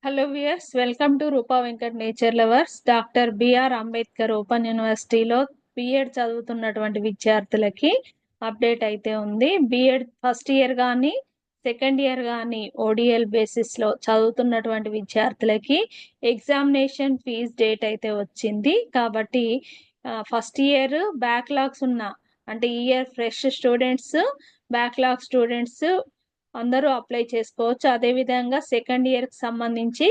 Hello viewers, welcome to Rupa Venkat nature lovers. Doctor B R Ambedkar open యూనివర్సిటీలో B Ed చదువుతున్నటువంటి విద్యార్థులకి అప్డేట్ అయితే ఉంది. బిఎడ్ ఫస్ట్ ఇయర్ కానీ సెకండ్ ఇయర్ కానీ ఓడిఎల్ బేసిస్లో చదువుతున్నటువంటి విద్యార్థులకి ఎగ్జామినేషన్ ఫీజ్ డేట్ అయితే వచ్చింది. కాబట్టి ఫస్ట్ ఇయర్ బ్యాక్లాగ్స్ ఉన్న అంటే ఈ year fresh students, backlog students అందరూ అప్లై చేసుకోవచ్చు. అదేవిధంగా సెకండ్ ఇయర్కి సంబంధించి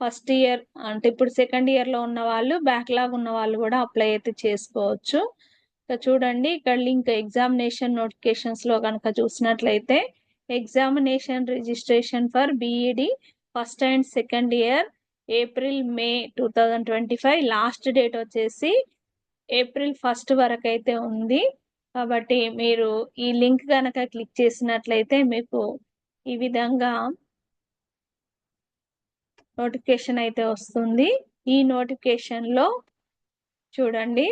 ఫస్ట్ ఇయర్ అంటే ఇప్పుడు సెకండ్ ఇయర్లో ఉన్న వాళ్ళు, బ్యాక్లాగ్ ఉన్న వాళ్ళు కూడా అప్లై అయితే చేసుకోవచ్చు. చూడండి ఇక్కడ లింక్ ఎగ్జామినేషన్ నోటిఫికేషన్స్లో కనుక చూసినట్లయితే examination registration for B Ed first and second year April-May 2025 last date వచ్చేసి April 1 వరకు అయితే ఉంది. కాబట్టి మీరు ఈ లింక్ కనుక క్లిక్ చేసినట్లయితే మీకు ఈ విధంగా నోటిఫికేషన్ అయితే వస్తుంది. ఈ నోటిఫికేషన్లో చూడండి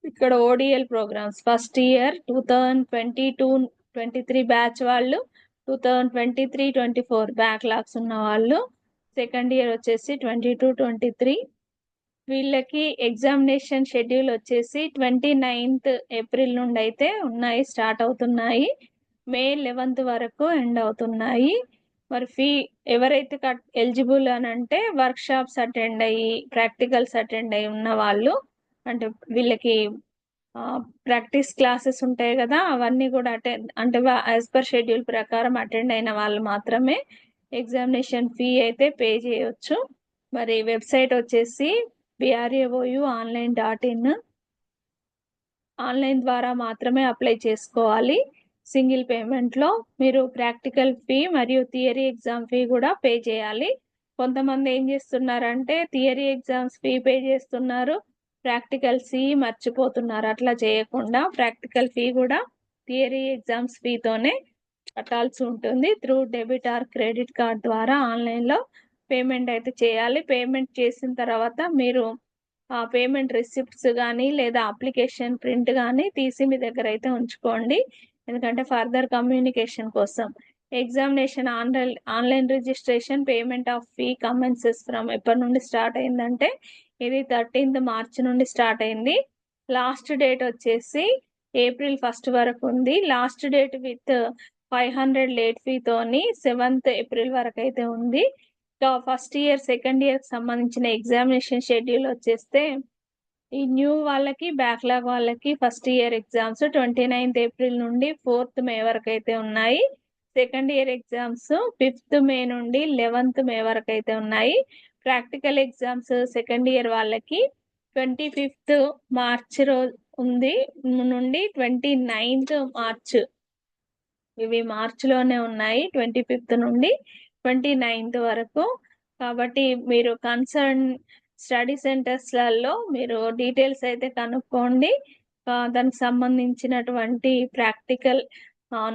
ఇక్కడ ODL programs first year 2022-23 batch వాళ్ళు, 2023-24 బ్యాక్లాగ్స్ ఉన్న వాళ్ళు, సెకండ్ ఇయర్ వచ్చేసి 22-23 వీళ్ళకి ఎగ్జామినేషన్ షెడ్యూల్ వచ్చేసి 29th ఏప్రిల్ నుండి అయితే ఉన్నాయి, స్టార్ట్ అవుతున్నాయి. May 11th వరకు ఎండ్ అవుతున్నాయి. మరి ఫీ ఎవరైతే ఎలిజిబుల్ అని అంటే వర్క్ షాప్స్ అటెండ్ అయ్యి, ప్రాక్టికల్స్ అటెండ్ అయ్యి ఉన్న వాళ్ళు, అంటే వీళ్ళకి ప్రాక్టీస్ క్లాసెస్ ఉంటాయి కదా, అవన్నీ కూడా అటెండ్ అంటే యాజ్ పర్ షెడ్యూల్ ప్రకారం అటెండ్ అయిన వాళ్ళు మాత్రమే ఎగ్జామినేషన్ ఫీ అయితే పే చేయొచ్చు. మరి వెబ్సైట్ వచ్చేసి BRAOU-online.in. ఆన్లైన్ ద్వారా మాత్రమే అప్లై చేసుకోవాలి. సింగిల్ పేమెంట్లో మీరు ప్రాక్టికల్ ఫీ మరియు థియరీ ఎగ్జామ్ ఫీ కూడా పే చేయాలి. కొంతమంది ఏం చేస్తున్నారంటే థియరీ ఎగ్జామ్స్ ఫీ పే చేస్తున్నారు, ప్రాక్టికల్ ఫీ మర్చిపోతున్నారు. అట్లా చేయకుండా ప్రాక్టికల్ ఫీ కూడా థియరీ ఎగ్జామ్స్ ఫీతోనే కట్టాల్సి ఉంటుంది. Through debit or credit card ద్వారా ఆన్లైన్లో పేమెంట్ అయితే చేయాలి. పేమెంట్ చేసిన తర్వాత మీరు ఆ పేమెంట్ రిసిప్ట్స్ కానీ లేదా అప్లికేషన్ ప్రింట్ కానీ తీసి మీ దగ్గర అయితే ఉంచుకోండి. ఎందుకంటే ఫర్దర్ కమ్యూనికేషన్ కోసం. Examination online registration payment of fee commences from ఎప్పటి నుండి స్టార్ట్ అయిందంటే ఇది 13th March నుండి స్టార్ట్ అయింది. లాస్ట్ డేట్ వచ్చేసి April 1 వరకు ఉంది. లాస్ట్ డేట్ విత్ 500 లేట్ ఫీతోని 7th April వరకు అయితే ఉంది. ఫస్ట్ ఇయర్ సెకండ్ ఇయర్ సంబంధించిన ఎగ్జామినేషన్ షెడ్యూల్ వచ్చేస్తే ఈ న్యూ వాళ్ళకి, బ్యాక్లాగ్ వాళ్ళకి first year exams 29th April నుండి 4th May వరకు అయితే ఉన్నాయి. Second year exams 5th May నుండి 11th May వరకు అయితే ఉన్నాయి. ప్రాక్టికల్ ఎగ్జామ్స్ సెకండ్ ఇయర్ వాళ్ళకి 25th March రోజు ఉంది నుండి 29th March, ఇవి మార్చిలోనే ఉన్నాయి, 25th నుండి 29th వరకు. కాబట్టి మీరు కన్సర్న్ స్టడీ సెంటర్స్లలో మీరు డీటెయిల్స్ అయితే కనుక్కోండి. దానికి సంబంధించినటువంటి ప్రాక్టికల్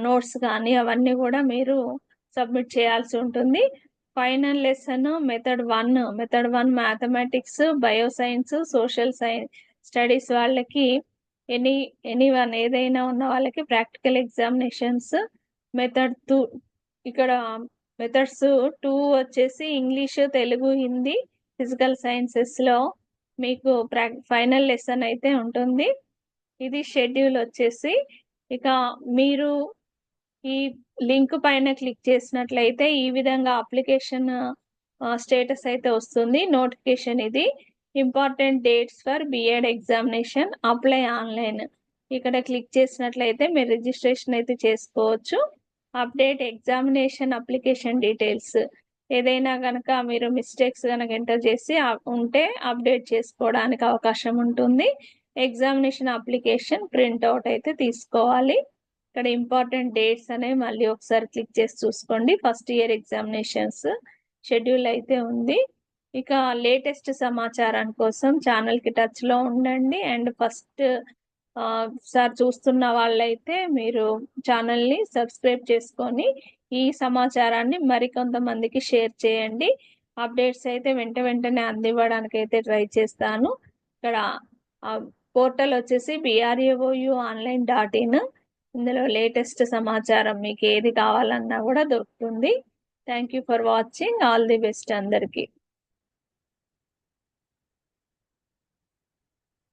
నోట్స్ కానీ అవన్నీ కూడా మీరు సబ్మిట్ చేయాల్సి ఉంటుంది. Final lesson method 1 mathematics, bioscience, social science studies వాళ్ళకి ఎనీవన్ ఏదైనా ఉన్న వాళ్ళకి ప్రాక్టికల్ ఎగ్జామినేషన్స్. మెథడ్ 2 ఇక్కడ మెథడ్స్ 2 వచ్చేసి ఇంగ్లీష్, తెలుగు, హిందీ, ఫిజికల్ సైన్సెస్లో మీకు ఫైనల్ లెసన్ అయితే ఉంటుంది. ఇది షెడ్యూల్ వచ్చేసి. ఇక మీరు ఈ లింక్ పైన క్లిక్ చేసినట్లయితే ఈ విధంగా అప్లికేషన్ స్టేటస్ అయితే వస్తుంది. నోటిఫికేషన్ ఇది. Important dates for B Ed examination, apply online. ఇక్కడ క్లిక్ చేసినట్లయితే మీరు రిజిస్ట్రేషన్ అయితే చేసుకోవచ్చు. అప్డేట్ ఎగ్జామినేషన్ అప్లికేషన్ డీటెయిల్స్, ఏదైనా కనుక మీరు మిస్టేక్స్ కనుక ఎంటర్ చేసి ఉంటే అప్డేట్ చేసుకోవడానికి అవకాశం ఉంటుంది. ఎగ్జామినేషన్ అప్లికేషన్ ప్రింట్అవుట్ అయితే తీసుకోవాలి. ఇక్కడ ఇంపార్టెంట్ డేట్స్ అనేవి మళ్ళీ ఒకసారి క్లిక్ చేసి చూసుకోండి. ఫస్ట్ ఇయర్ ఎగ్జామినేషన్స్ షెడ్యూల్ అయితే ఉంది. ఇక లేటెస్ట్ సమాచారం కోసం ఛానల్కి టచ్లో ఉండండి. అండ్ ఫస్ట్ సార్ చూస్తున్న వాళ్ళైతే మీరు ఛానల్ని సబ్స్క్రైబ్ చేసుకొని ఈ సమాచారాన్ని మరికొంతమందికి షేర్ చేయండి. అప్డేట్స్ అయితే వెంటనే అందివ్వడానికి అయితే ట్రై చేస్తాను. ఇక్కడ పోర్టల్ వచ్చేసి BRAOU-online.in. ఇందులో లేటెస్ట్ సమాచారం మీకు ఏది కావాలన్నా కూడా దొరుకుతుంది. Thank you for watching. All the best అందరికి.